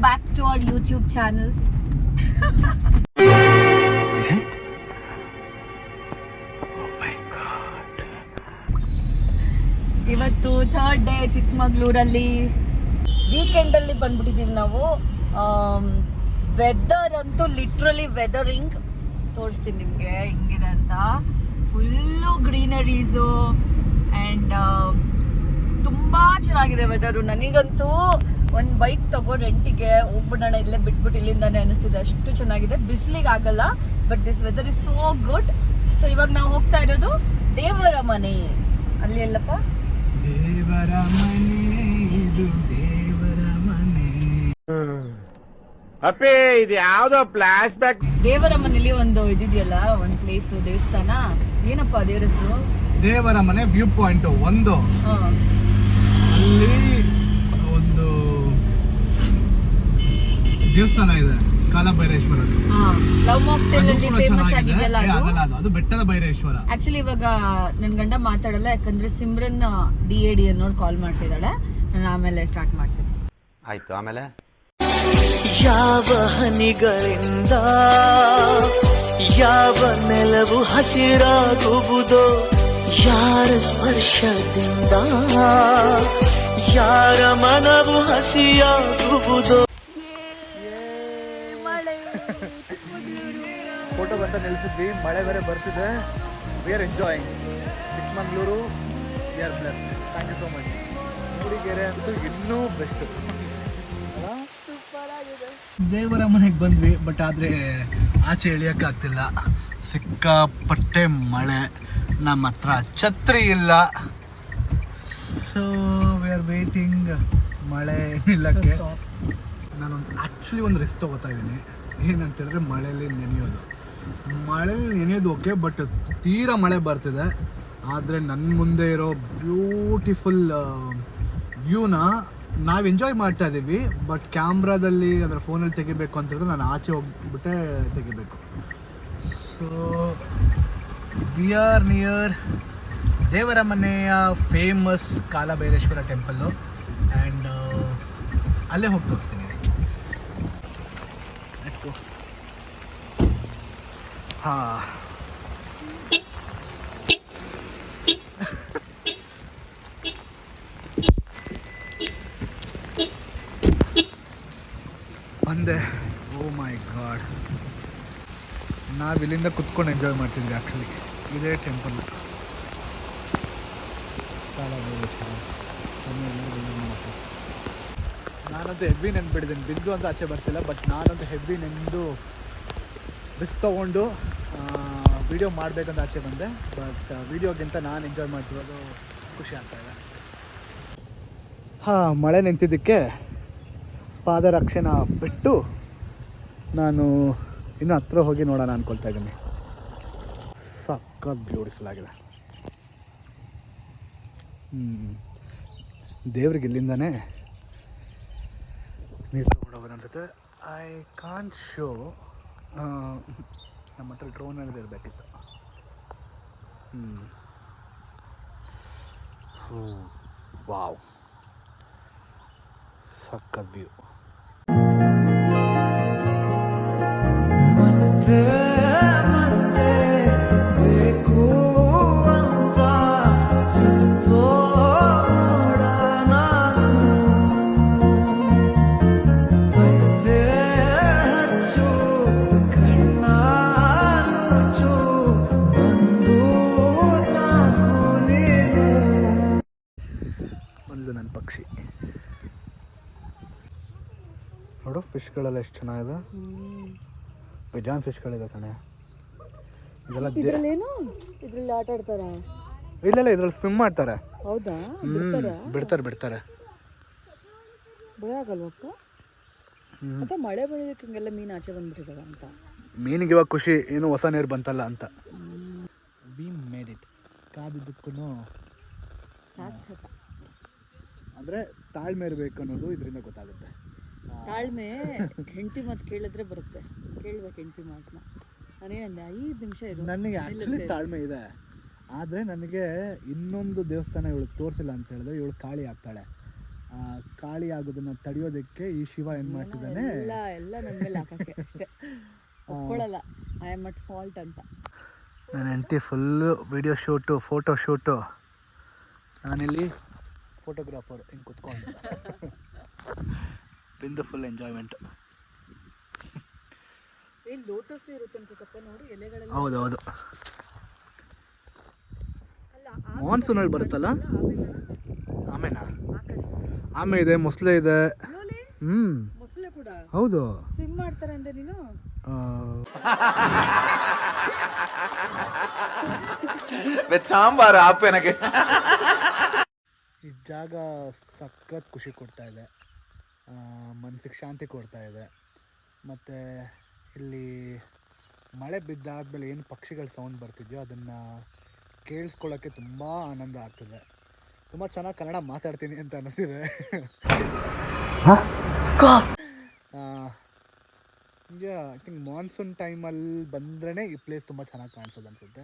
back to our YouTube channel. ಇವತ್ತು third day ಚಿಕ್ಕಮಗಳೂರಲ್ಲಿ ವೀಕೆಂಡಲ್ಲಿ ಬಂದ್ಬಿಟ್ಟಿದ್ದೀವಿ ನಾವು. Weather ಅಂತೂ ಲಿಟ್ರಲಿ ವೆದರಿಂಗ್ ತೋರಿಸ್ತೀನಿ ನಿಮಗೆ ಹಿಂಗಿದೆ ಅಂತ. ಫುಲ್ಲು ಗ್ರೀನರೀಸು ಆ್ಯಂಡ್ ತುಂಬ ಚೆನ್ನಾಗಿದೆ ವೆದರು. ನನಗಂತೂ ಒಂದು ಬೈಕ್ ತಗೋ ರೆಂಟಿಗೆ ಹೋಗ್ಬಿಡೋಣ, ಇಲ್ಲೇ ಬಿಟ್ಬಿಟ್ಟು ಇಲ್ಲಿಂದಾನೆ ಅನಿಸ್ತಿದೆ, ಅಷ್ಟು ಚೆನ್ನಾಗಿದೆ. ಬಿಸಿಲಿಗೆ ಆಗಲ್ಲ, but this weather is so good. So ಇವಾಗ ನಾವು ಹೋಗ್ತಾ ಇರೋದು ದೇವರ ಮನೆ. ಅಲ್ಲಿ ಎಲ್ಲಪ್ಪ ದೇವರ ಮನೆ, ಇದು ದೇವರ ಮನೆ. ಅಪ್ಪೇ ಇದು ಯಾವ್ದೋ ಫ್ಲಾಶ್ ಬ್ಯಾಕ್. ದೇವರ ಮನೆಯಲ್ಲಿ ಒಂದು ಇದಿದೆಯಲ್ಲ, ಒಂದು ಪ್ಲೇಸ್, ದೇವಸ್ಥಾನ, ಏನಪ್ಪ ದೇವರ ಹೆಸರು? ದೇವರ ಮನೆ ವ್ಯೂ ಪಾಯಿಂಟ್ ಒಂದು. ಅಲ್ಲಿ ಒಂದು ದೇವಸ್ಥಾನ ಇದೆ, ಕಾಲಭೈರೇಶ್ವರ. ಅದು ಬೆಟ್ಟದ ಭೈರೇಶ್ವರ. ಆಕ್ಚುಲಿ ಇವಾಗ ನನ್ ಗಂಡ ಮಾತಾಡಲ್ಲ, ಯಾಕಂದ್ರೆ ಸಿಮ್ರನ್ DAD ಅನ್ನೋರು ಕಾಲ್ ಮಾಡ್ತಿದ್ದಾಳೆ. ನಾನು ಆಮೇಲೆ ಸ್ಟಾರ್ಟ್ ಮಾಡ್ತೀನಿ. ಆಯ್ತು. ಆಮೇಲೆ ಯಾವ ಹನಿಗಳಿಂದ ಯಾವ ನೆಲವು ಹಸಿರಾಗುವುದೋ, ಯಾರ ಸ್ಪರ್ಶದಿಂದ ಯಾರ ಮನವು ಹಸಿಯಾಗುವುದೋ. ಫೋಟೋ ಬಂತ ನಿಲ್ಸಿದ್ವಿ, ಮಳೆ ಬೇರೆ ಬರ್ತಿದೆ. We are enjoying Chikkamagaluru. We are blessed. Thank you so much. Mudigere ಅಂತೂ ಇನ್ನೂ ಬೆಸ್ಟ್. ದೇವರ ಮನೆಗೆ ಬಂದ್ವಿ, ಬಟ್ ಆದರೆ ಆಚೆ ಇಳಿಯೋಕ್ಕಾಗ್ತಿಲ್ಲ, ಸಿಕ್ಕಾಪಟ್ಟೆ ಮಳೆ. ನಮ್ಮ ಹತ್ರ ಛತ್ರಿ ಇಲ್ಲ. ಸೊ ವಿ ಆರ್ ವೇಟಿಂಗ್ ಮಳೆ ನಿಲ್ಲಕ್ಕೆ. ನಾನೊಂದು ಆ್ಯಕ್ಚುಲಿ ಒಂದು ರಿಸ್ಕ್ ತೊಗೋತಾ ಇದ್ದೀನಿ. ಏನಂತೇಳಿದ್ರೆ ಮಳೆಯಲ್ಲಿ ನೆನೆಯೋದು ಓಕೆ, ಬಟ್ ತೀರಾ ಮಳೆ ಬರ್ತಿದೆ. ಆದರೆ ನನ್ನ ಮುಂದೆ ಇರೋ ಬ್ಯೂಟಿಫುಲ್ ವ್ಯೂನ ನಾವು ಎಂಜಾಯ್ ಮಾಡ್ತಾ ಇದ್ದೀವಿ, ಬಟ್ ಕ್ಯಾಮ್ರಾದಲ್ಲಿ ಅದರ ಫೋನಲ್ಲಿ ತೆಗಿಬೇಕು ಅಂತ ಹೇಳಿದ್ರೆ ನಾನು ಆಚೆ ಹೋಗ್ಬಿಟ್ಟೆ ತೆಗಿಬೇಕು. ಸೊ ವಿ ಆರ್ ನಿಯರ್ ದೇವರ ಮನೆಯ ಫೇಮಸ್ ಕಾಲಭೈರೇಶ್ವರ ಟೆಂಪಲ್ಲು, ಆ್ಯಂಡ್ ಅಲ್ಲೇ ಹೋಗಿ ತೋರಿಸ್ತೀನಿ. ಹಾಂ, ಬಂದೆ. ಓ ಮೈ ಗಾಡ್, ನಾವು ಇಲ್ಲಿಂದ ಕುತ್ಕೊಂಡು ಎಂಜಾಯ್ ಮಾಡ್ತಿದ್ವಿ. ಆ್ಯಕ್ಚುಲಿ ಇದೇ ಟೆಂಪಲ್. ನಾನಂತೂ ಹೆವಿ ನೆನ್ಬಿಟ್ಟಿದ್ದೀನಿ, ಬಿದ್ದು ಅಂತ ಆಚೆ ಬರ್ತಿಲ್ಲ, ಬಟ್ ನಾನಂತೂ ಹೆವಿ ನೆಂದು ರಿಸ್ಕ್ ತೊಗೊಂಡು ವೀಡಿಯೋ ಮಾಡಬೇಕಂತ ಆಚೆ ಬಂದೆ. ಬಟ್ ವೀಡಿಯೋಗಿಂತ ನಾನು ಎಂಜಾಯ್ ಮಾಡ್ತಿರೋದು ಖುಷಿ ಆಗ್ತಾಯಿದೆ. ಹಾಂ, ಮಳೆ ನಿಂತಿದ್ದಕ್ಕೆ ಪಾದರಕ್ಷೆನ ಬಿಟ್ಟು ನಾನು ಇನ್ನೂ ಹತ್ರ ಹೋಗಿ ನೋಡೋಣ ಅಂದ್ಕೊಳ್ತಾ ಇದ್ದೀನಿ. ಸಖತ್ ಬ್ಯೂಟಿಫುಲ್ ಆಗಿದೆ. ದೇವ್ರಿಗೆ ಇಲ್ಲಿಂದನೇ ನೀರು ತೊಗೊಂಡೋಗೋದು ಅನ್ಸುತ್ತೆ. I can't show. ನಮ್ಮ ಹತ್ರ ಡ್ರೋನಲ್ಲಿ ಇರಬೇಕಿತ್ತು. ವಾವ್, ಸಖತ್ ವ್ಯೂ. ನನ್ನ ಪಕ್ಷಿ ನೋಡು, ಫಿಶ್ಗಳೆಲ್ಲ ಎಷ್ಟು ಚೆನ್ನಾಗಿದೆ. ಬೇಜಾನ್ ಫಿಶ್ಗಳಿದೆ ಕಣೆ. ಇದೆಲ್ಲ ಇದ್ರಲ್ಲಿ ಆಟ ಆಡ್ತಾರಾ? ಇಲ್ಲ, ಇದ್ರಲ್ಲಿ ಸ್ವಿಮ್ ಮಾಡ್ತಾರೆ. ಹೌದಾ? ಬಿಡ್ತಾರೆ. ಭಯ ಆಗಲ್ವಕ್ಕ? ಮತ್ತೆ ಮಳೆ ಬಂದಿದ್ದಕ್ಕೆ ಹಿಂಗೆಲ್ಲ ಮೀನು ಆಚೆ ಬಂದ್ಬಿಟ್ಟಿದ್ದಾವೆ ಅಂತ. ಮೀನಿಗೆ ಇವಾಗ ಖುಷಿ, ಏನು ಹೊಸ ನೀರು ಬಂತಲ್ಲ ಅಂತ. We made it. ಕಾದಿದ್ದಕ್ಕೂ ಸಾರ್ಥಕ. ಅಂದರೆ ತಾಳ್ಮೆ ಇರಬೇಕು ಅನ್ನೋದು ಇದರಿಂದ ಗೊತ್ತಾಗುತ್ತೆ. ತಾಳ್ಮೆ ಹೆಂಡತಿ ಮಾತು ಕೇಳಿದ್ರೆ ಬರುತ್ತೆ. ಕೇಳ್ಬೇಕು ಹೆಂಡತಿ ಮಾತನ್ನ. ನಾನೇನಂದೆ 5 ನಿಮಿಷ ಇದು. ನನಗೆ ಆ್ಯಕ್ಚುಲಿ ತಾಳ್ಮೆ ಇದೆ, ಆದರೆ ನನಗೆ ಇನ್ನೊಂದು ದೇವಸ್ಥಾನ ಇವಳಿಗೆ ತೋರಿಸಿಲ್ಲ ಅಂತ ಹೇಳಿದ್ರೆ ಇವಳು ಕಾಳಿ ಆಗ್ತಾಳೆ. ಕಾಳಿ ಆಗೋದನ್ನ ತಡೆಯೋದಕ್ಕೆ ಈ ಶಿವ ಏನು ಮಾಡ್ತಿದ್ದಾನೆ, ಎಲ್ಲ ನನ್ನ ಮೇಲೆ ಹಾಕಕ್ಕೆ ಅಷ್ಟೇ, ಒಪ್ಕೊಳ್ಳಲ್ಲ ಐ ಆಮ್ ಅಟ್ ಫಾಲ್ಟ್ ಅಂತ. ನನ್ನ ಹೆಂಡತಿ full video shoot, photo shoot, ನಾನಿಲ್ಲಿ ಫೋಟೋಗ್ರಾಫರ್ ಹಿಂಗೆ ಕುತ್ಕೊಂಡು ಬಿಂದು ಫುಲ್ ಎಂಜಾಯ್ಮೆಂಟು. ಲೋಟಸ್ ಇರುತ್ತೆ ಅನ್ಸುತ್ತಪ್ಪ ನೋಡಿ ಎಲೆಗಳೆಲ್ಲ. ಹೌದು ಹೌದು, ಮಾನ್ಸೂನಲ್ಲಿ ಬರುತ್ತಲ್ಲ. ಆಮೆ ಇದೆ, ಮೊಸಳೆ ಇದೆ. ಮೊಸಳೆ ಕೂಡ ಹೌದು. ಸ್ವಿಮ್ ಮಾಡ್ತಾರೆ ಅಂದೆ ನೀನು. ಸಾಂಬಾರು ಆಪೇನಗೆ. ಈ ಜಾಗ ಸಖತ್ ಖುಷಿ ಕೊಡ್ತಾ ಇದೆ, ಮನಸ್ಸಿಗೆ ಶಾಂತಿ ಕೊಡ್ತಾ ಇದೆ. ಮತ್ತು ಇಲ್ಲಿ ಮಳೆ ಬಿದ್ದಾದ್ಮೇಲೆ ಏನು ಪಕ್ಷಿಗಳ ಸೌಂಡ್ ಬರ್ತಿದೆಯೋ ಅದನ್ನು ಕೇಳಿಸ್ಕೊಳ್ಳೋಕ್ಕೆ ತುಂಬ ಆನಂದ ಆಗ್ತದೆ. ತುಂಬ ಚೆನ್ನಾಗಿ ಕನ್ನಡ ಮಾತಾಡ್ತೀನಿ ಅಂತ ಅನ್ನಿಸ್ತಿದೆ. ಹೀಗೆ ಐ ಥಿಂಕ್ ಮಾನ್ಸೂನ್ ಟೈಮಲ್ಲಿ ಬಂದ್ರೇ ಈ ಪ್ಲೇಸ್ ತುಂಬ ಚೆನ್ನಾಗಿ ಕಾಣಿಸೋದು ಅನಿಸುತ್ತೆ.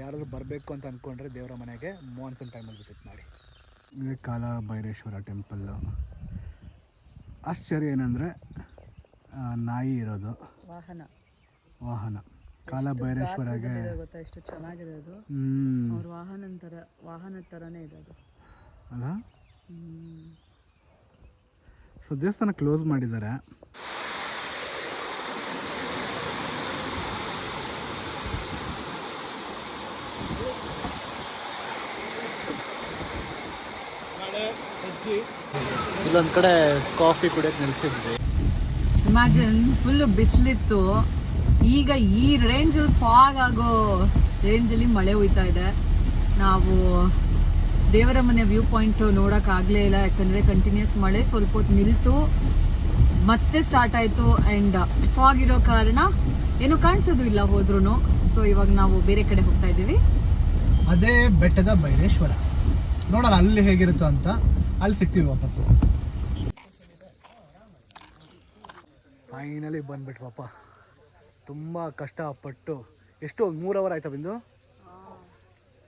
ಯಾರಾದರೂ ಬರಬೇಕು ಅಂತ ಅಂದ್ಕೊಂಡ್ರೆ ದೇವರ ಮನೆಗೆ ಮಾನ್ಸೂನ್ ಟೈಮಲ್ಲಿ ವಿಸಿಟ್ ಮಾಡಿ. ಇದು ಕಾಲ ಭೈರೇಶ್ವರ ಟೆಂಪಲ್ಲು. ಆಶ್ಚರ್ಯ ಏನಂದರೆ ನಾಯಿ ಇರೋದು ವಾಹನ ಕಾಲ ಭೈರೇಶ್ವರಗೆ ಗೊತ್ತಾ ಎಷ್ಟು ಚೆನ್ನಾಗಿದೆ ಅದು. ಅವ್ರ ವಾಹನದ ಥರನೇ ಇದೆ ಅದು ಅಲ್ಲ. ಸೊ ದೇವಸ್ಥಾನ ಕ್ಲೋಸ್ ಮಾಡಿದ್ದಾರೆ. ಇಲ್ಲೊಂದು ಕಡೆ ಕಾಫಿ ಕುಡಿಯೋಕೆ ನಿಲ್ಸಿದ್ವಿ. ಇಮ್ಯಾಜಿನ್ ಫುಲ್ ಬಿಸಿಲಿತ್ತು, ಈಗ ಈ ರೇಂಜಲ್ಲಿ ಫಾಗ್ ಆಗೋ ರೇಂಜಲ್ಲಿ ಮಳೆ ಹುಯ್ತಾ ಇದೆ. ನಾವು ದೇವರ ಮನೆ ವ್ಯೂ ಪಾಯಿಂಟ್ ನೋಡೋಕ್ಕಾಗಲೇ ಇಲ್ಲ, ಯಾಕಂದರೆ ಕಂಟಿನ್ಯೂಸ್ ಮಳೆ. ಸ್ವಲ್ಪ ಹೊತ್ತು ನಿಲ್ತು ಮತ್ತೆ ಸ್ಟಾರ್ಟ್ ಆಯಿತು. ಆ್ಯಂಡ್ ಫಾಗ್ ಇರೋ ಕಾರಣ ಏನು ಕಾಣಿಸೋದು ಇಲ್ಲ ಹೋದ್ರೂ. ಸೊ ಇವಾಗ ನಾವು ಬೇರೆ ಕಡೆ ಹೋಗ್ತಾ ಇದ್ದೀವಿ. ಅದೇ ಬೆಟ್ಟದ ಭೈರೇಶ್ವರ. ನೋಡೋಣ ಅಲ್ಲಿ ಹೇಗಿರುತ್ತೋ ಅಂತ. ಅಲ್ಲಿ ಸಿಗ್ತೀವಿ ವಾಪಸ್ಸು. ಫೈನಲಿ ಬಂದ್ಬಿಟ್ವಪ್ಪ. ತುಂಬ ಕಷ್ಟಪಟ್ಟು ಎಷ್ಟು 3 ಅವರ್ ಆಯ್ತಾ ಬಿಂದು?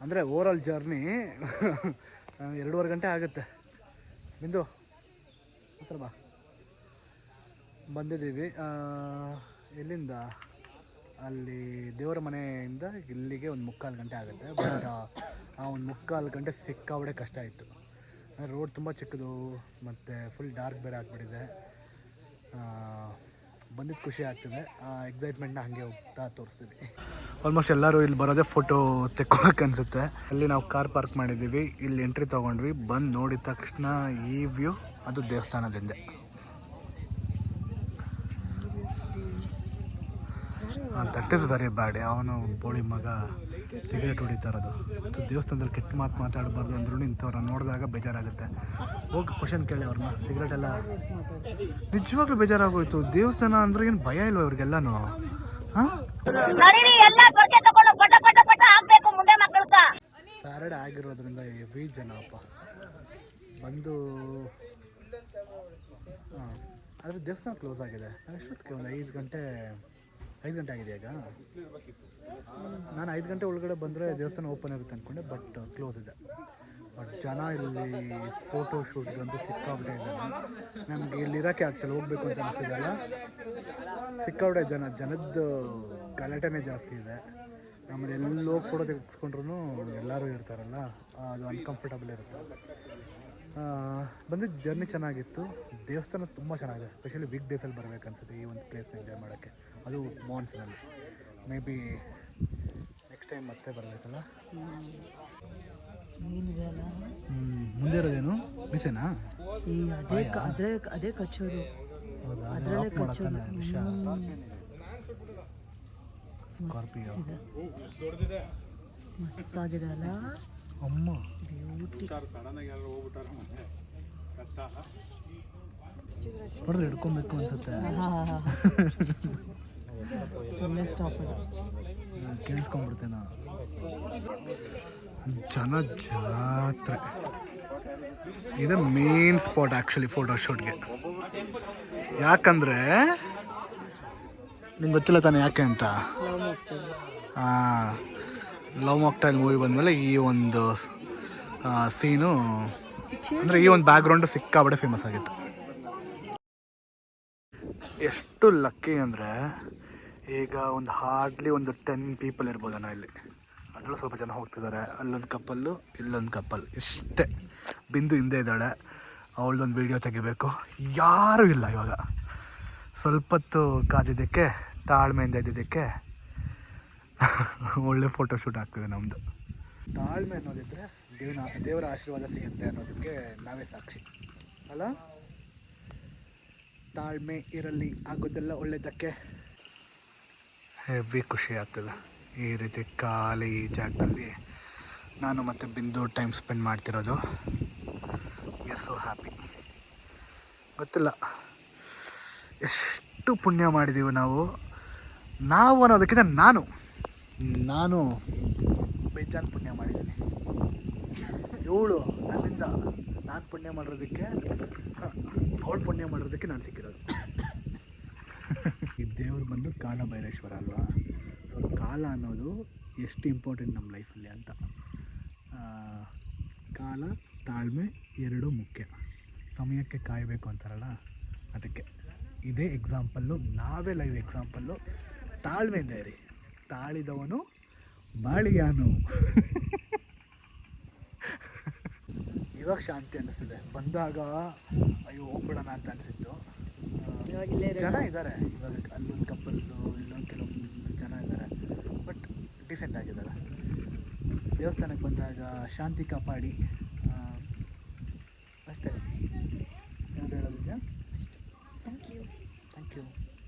ಅಂದರೆ ಓವರಾಲ್ ಜರ್ನಿ 2.5 ಗಂಟೆ ಆಗುತ್ತೆ. ಬಿಂದು ಹತ್ರ ಬಾ. ಬಂದಿದ್ದೀವಿ. ಎಲ್ಲಿಂದ? ಅಲ್ಲಿ ದೇವರ ಮನೆಯಿಂದ ಇಲ್ಲಿಗೆ 1.25 ಗಂಟೆ ಆಗುತ್ತೆ. ಬಟ್ ಆ 1.25 ಗಂಟೆ ಸಿಕ್ಕಾಬಡೆ ಕಷ್ಟ ಆಯಿತು. ರೋಡ್ ತುಂಬ ಚಿಕ್ಕದು ಮತ್ತು ಫುಲ್ ಡಾರ್ಕ್ ಬೇರೆ ಆಗಿಬಿಟ್ಟಿದೆ. ಬಂದಿದ್ದು ಖುಷಿ ಆಗ್ತಿದೆ. ಆ ಎಕ್ಸೈಟ್ಮೆಂಟ್ನ ಹಾಗೆ ಹೋಗ್ತಾ ತೋರಿಸ್ತೀವಿ. ಆಲ್ಮೋಸ್ಟ್ ಎಲ್ಲರೂ ಇಲ್ಲಿ ಬರೋದೇ ಫೋಟೋ ತೆಕ್ಕೊಳಕ್ಕೆ ಅನಿಸುತ್ತೆ. ಅಲ್ಲಿ ನಾವು ಕಾರ್ ಪಾರ್ಕ್ ಮಾಡಿದ್ದೀವಿ. ಇಲ್ಲಿ ಎಂಟ್ರಿ ತೊಗೊಂಡ್ವಿ. ಬಂದು ನೋಡಿದ ತಕ್ಷಣ ಈ ವ್ಯೂ, ಅದು ದೇವಸ್ಥಾನದಿಂದ. That is very bad. ಅವನು ಬೋಳಿ ಮಗ ಸಿಗರೇಟ್ ಹೊಡಿತಾ ಇರೋದು. ದೇವಸ್ಥಾನದಲ್ಲಿ ಕೆಟ್ಟ ಮಾತು ಮಾತಾಡಬಾರ್ದು ಅಂದ್ರೂ ಇಂಥವ್ರನ್ನ ನೋಡಿದಾಗ ಬೇಜಾರಾಗುತ್ತೆ. ಹೋಗಿ ಕ್ವಶನ್ ಕೇಳಿ ಅವ್ರನ್ನ. ಸಿಗರೇಟ್ ಎಲ್ಲ ನಿಜವಾಗ್ಲೂ ಬೇಜಾರಾಗೋಯ್ತು. ದೇವಸ್ಥಾನ ಅಂದ್ರೆ ಏನು ಭಯ ಇಲ್ವ ಇವ್ರಿಗೆಲ್ಲನೂ? ಸ್ಯಾಟರ್ಡೆ ಆಗಿರೋದ್ರಿಂದ ಹೆವಿ ಜನಪ್ಪ ಬಂದು. ಆದರೆ ದೇವಸ್ಥಾನ ಕ್ಲೋಸ್ ಆಗಿದೆ. ಅಷ್ಟೊತ್ತಿಗೆ ಒಂದು 5 ಗಂಟೆ ಆಗಿದೆ ಈಗ. ನಾನು 5 ಗಂಟೆ ಒಳಗಡೆ ಬಂದರೆ ದೇವಸ್ಥಾನ ಓಪನ್ ಇರುತ್ತೆ ಅಂದ್ಕೊಂಡೆ, ಬಟ್ ಕ್ಲೋಸ್ ಇದೆ. ಬಟ್ ಜನ ಇಲ್ಲಿ ಫೋಟೋ ಶೂಟ್ಗಂತೂ ಸಿಕ್ಕಾಬಿಟ್ಟೆ ಇದ್ದಾರೆ. ನಮಗೆ ಇಲ್ಲಿ ಇರೋಕ್ಕೆ ಆಗ್ತಿಲ್ಲ, ಹೋಗ್ಬೇಕು ಅಂತ ಅನಿಸಿದಲ್ಲ. ಸಿಕ್ಕಾಬಿಟ್ಟೆ ಜನದ್ದು ಗಲಾಟೆನೇ ಜಾಸ್ತಿ ಇದೆ. ಆಮೇಲೆ ಎಲ್ಲೋಗಿ ಫೋಟೋ ತೆಗೆಸ್ಕೊಂಡ್ರು ಎಲ್ಲರೂ ಇರ್ತಾರಲ್ಲ, ಅದು ಅನ್ಕಂಫರ್ಟಬಲ್ ಇರುತ್ತೆ. ಬಂದಿದ್ದು ಜರ್ನಿ ಚೆನ್ನಾಗಿತ್ತು. ದೇವಸ್ಥಾನ ತುಂಬ ಚೆನ್ನಾಗಿದೆ. ಸ್ಪೆಷಲಿ ವೀಕ್ ಡೇಸಲ್ಲಿ ಬರಬೇಕು ಅನ್ಸುತ್ತೆ ಈ ಒಂದು ಪ್ಲೇಸ್ನ ಎಂಜಾಯ್ ಮಾಡೋಕ್ಕೆ, ಅದು ಮಾನ್ಸೂನಲ್ಲಿ. ಮೇ ಬಿ ನೆಕ್ಸ್ಟ್ ಟೈಮ್ ಮತ್ತೆ ಬರಬೇಕಲ್ಲ. ಮುಂದೆ ಇರೋದೇನು ಮಿಸೇನಾ? ಅದೇ ಕಚ್ಚೋದು. ಸ್ಕಾರ್ಪಿಯೋ ಮಸ್ತಾಗಿದೆ ಅಲ್ಲ ಅಮ್ಮ. ನೋಡ್ರಿ ಹಿಡ್ಕೊಬೇಕು ಅನ್ಸುತ್ತೆ. ಕೇಳಿಸ್ಕೊಂಡ್ಬಿಡ್ತೇನೆ. ಜನ ಜಾತ್ರೆ ಇದೆ ಮೇನ್ ಸ್ಪಾಟ್ ಆ್ಯಕ್ಚುಲಿ ಫೋಟೋಶೂಟ್ಗೆ. ಯಾಕಂದರೆ ನಿಮ್ಗೆ ಗೊತ್ತಿಲ್ಲ ತಾನೆ ಯಾಕೆ ಅಂತ. ಲವ್ ಮಾಕ್ಟೈಲ್ ಮೂವಿ ಬಂದಮೇಲೆ ಈ ಒಂದು ಸೀನು ಅಂದರೆ ಈ ಒಂದು ಬ್ಯಾಕ್ಗ್ರೌಂಡು ಸಿಕ್ಕಾಬಡೆ ಫೇಮಸ್ ಆಗಿತ್ತು. ಎಷ್ಟು ಲಕ್ಕಿ ಅಂದರೆ ಈಗ ಒಂದು ಹಾರ್ಡ್ಲಿ ಒಂದು 10 ಪೀಪಲ್ ಇರ್ಬೋದಣ್ಣ ಇಲ್ಲಿ. ಅದರಲ್ಲೂ ಸ್ವಲ್ಪ ಜನ ಹೋಗ್ತಿದ್ದಾರೆ. ಅಲ್ಲೊಂದು ಕಪ್ಪಲ್ಲು, ಇಲ್ಲೊಂದು ಕಪ್ಪಲ್, ಇಷ್ಟೇ. ಬಿಂದು ಹಿಂದೆ ಇದ್ದಾಳೆ, ಅವಳದೊಂದು ವೀಡಿಯೋ ತೆಗಿಬೇಕು. ಯಾರೂ ಇಲ್ಲ ಇವಾಗ. ಸ್ವಲ್ಪ ಹೊತ್ತು ಕಾದಿದ್ದಕ್ಕೆ, ತಾಳ್ಮೆಯಿಂದ ಇದ್ದಿದ್ದಕ್ಕೆ ಒಳ್ಳೆ ಫೋಟೋಶೂಟ್ ಆಗ್ತಿದೆ ನಮ್ಮದು. ತಾಳ್ಮೆ ಅನ್ನೋದಿದ್ರೆ ದೇವರ ಆಶೀರ್ವಾದ ಸಿಗುತ್ತೆ ಅನ್ನೋದಕ್ಕೆ ನಾವೇ ಸಾಕ್ಷಿ ಅಲ್ಲ. ತಾಳ್ಮೆ ಇರಲಿ, ಆಗೋದೆಲ್ಲ ಒಳ್ಳೆಯದಕ್ಕೆ. ಹೆವಿ ಖುಷಿ ಆಗ್ತದೆ ಈ ರೀತಿ ಖಾಲಿ ಜಾಗದಲ್ಲಿ ನಾನು ಮತ್ತು ಬಿಂದು ಟೈಮ್ ಸ್ಪೆಂಡ್ ಮಾಡ್ತಿರೋದು. We are so happy. ಗೊತ್ತಿಲ್ಲ ಎಷ್ಟು ಪುಣ್ಯ ಮಾಡಿದ್ದೀವಿ ನಾವು ಅನ್ನೋದಕ್ಕಿಂತ ನಾನು ಬೇಜಾನ್ ಪುಣ್ಯ ಮಾಡಿದ್ದೀನಿ. ಇವಳು ನನ್ನಿಂದ ನಾನು ಪುಣ್ಯ ಮಾಡಿರೋದಕ್ಕೆ, ಅವಳು ಪುಣ್ಯ ಮಾಡಿರೋದಕ್ಕೆ ನಾನು ಸಿಕ್ಕಿರೋದು. ಈ ದೇವ್ರು ಬಂದು ಕಾಲ ಭೈರೇಶ್ವರ ಅಲ್ವಾ. ಸೊ ಕಾಲ ಅನ್ನೋದು ಎಷ್ಟು ಇಂಪಾರ್ಟೆಂಟ್ ನಮ್ಮ ಲೈಫಲ್ಲಿ ಅಂತ. ಕಾಲ ತಾಳ್ಮೆ ಎರಡೂ ಮುಖ್ಯ. ಸಮಯಕ್ಕೆ ಕಾಯಬೇಕು ಅಂತಾರಲ್ಲ, ಅದಕ್ಕೆ ಇದೇ ಎಕ್ಸಾಂಪಲ್ಲು, ನಾವೇ ಲೈವ್ ಎಕ್ಸಾಂಪಲ್ಲು. ತಾಳ್ಮೆಯಿಂದ ಇರಿ, ತಾಳಿದವನು ಬಾಳಿಯಾನು. ಇವಾಗ ಶಾಂತಿ ಅನ್ನಿಸ್ತಿದೆ. ಬಂದಾಗ ಅಯ್ಯೋ ಹೋಗ್ಬಿಡೋಣ ಅಂತ ಅನಿಸಿತ್ತು. ಜನ ಇದ್ದಾರೆ ಇವಾಗ, ಅಲ್ಲೊಂದು ಕಪಲ್ಸು, ಇಲ್ಲೊಂದು ಕೆಲವೊಂದು ಜನ ಇದ್ದಾರೆ, ಬಟ್ ಡಿಸೆಂಟ್ ಆಗಿದ್ದಾರೆ. ದೇವಸ್ಥಾನಕ್ಕೆ ಬಂದಾಗ ಶಾಂತಿ ಕಾಪಾಡಿ ಅಷ್ಟೇ.